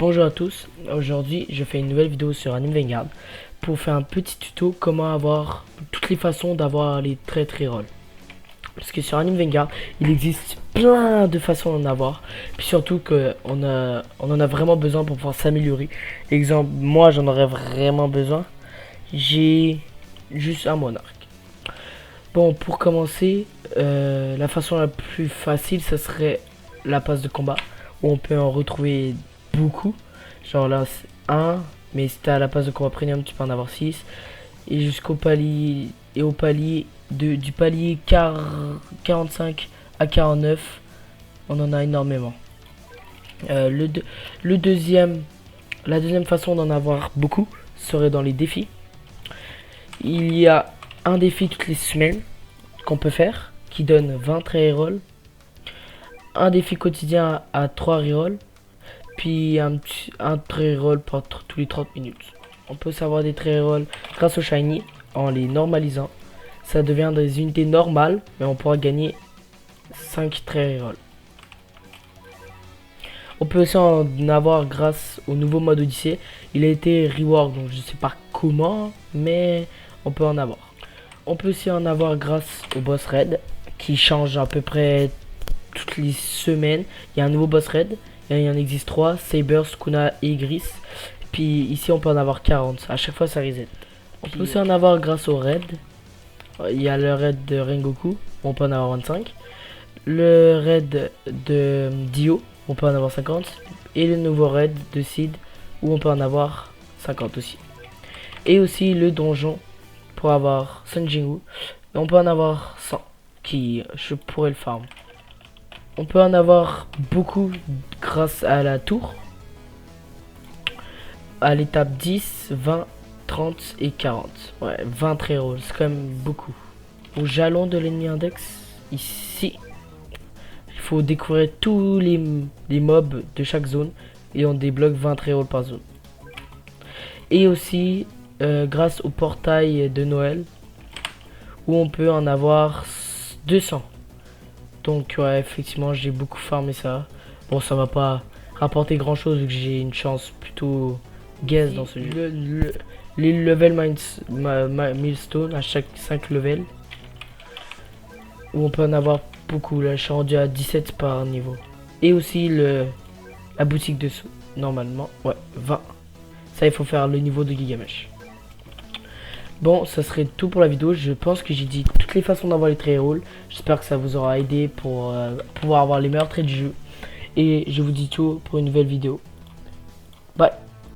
Bonjour à tous, aujourd'hui je fais une nouvelle vidéo sur Anime Vanguard pour faire un petit tuto comment avoir toutes les façons d'avoir les traits reroll. Parce que sur Anime Vanguard il existe plein de façons d'en avoir, puis surtout que on en a vraiment besoin pour pouvoir s'améliorer. Exemple, moi j'en aurais vraiment besoin, j'ai juste un monarque. Bon, pour commencer, la façon la plus facile ça serait la passe de combat où on peut en retrouver beaucoup. Genre là, c'est 1, mais si t'as la passe de combat premium, tu peux en avoir 6. Et jusqu'au palier, et au palier, du palier 45 à 49, on en a énormément. Le deuxième, la deuxième façon d'en avoir beaucoup serait dans les défis. Il y a un défi toutes les semaines qu'on peut faire, qui donne 20 traits reroll. Un défi quotidien à 3 rerolls. Puis un trait reroll tous les 30 minutes. On peut savoir des traits reroll grâce au shiny en les normalisant. Ça devient des unités normales, mais on pourra gagner 5 traits reroll. On peut aussi en avoir grâce au nouveau mode Odyssée. Il a été rework, donc je sais pas comment, mais on peut en avoir. On peut aussi en avoir grâce au boss raid qui change à peu près toutes les semaines. Il y a un nouveau boss raid. Il y en existe 3, Saber, Sukuna et Gris. Puis ici on peut en avoir 40, à chaque fois ça reset. On peut aussi en avoir grâce au raid. Il y a le raid de Rengoku, on peut en avoir 25. Le raid de Dio, on peut en avoir 50. Et le nouveau raid de Sid, où on peut en avoir 50 aussi. Et aussi le donjon, pour avoir Sun Jinwoo, on peut en avoir 100, qui je pourrais le farm. On peut en avoir beaucoup grâce à la tour. À l'étape 10, 20, 30 et 40. Ouais, 20 très rôles, c'est quand même beaucoup. Au jalon de l'ennemi index, ici, il faut découvrir tous les mobs de chaque zone. Et on débloque 20 très rôles par zone. Et aussi, grâce au portail de Noël, où on peut en avoir 200. Donc ouais, effectivement j'ai beaucoup farmé ça. Bon, ça va pas rapporter grand chose vu que j'ai une chance plutôt gaze dans ce jeu. Les level milestone à chaque 5 levels, où on peut en avoir beaucoup. Là je suis rendu à 17 par niveau. Et aussi la boutique dessous, normalement, ouais, 20. Ça il faut faire le niveau de Gigamesh. Bon, ça serait tout pour la vidéo. Je pense que j'ai dit toutes les façons d'avoir les traits reroll. J'espère que ça vous aura aidé pour pouvoir avoir les meilleurs traits du jeu. Et je vous dis tout pour une nouvelle vidéo. Bye.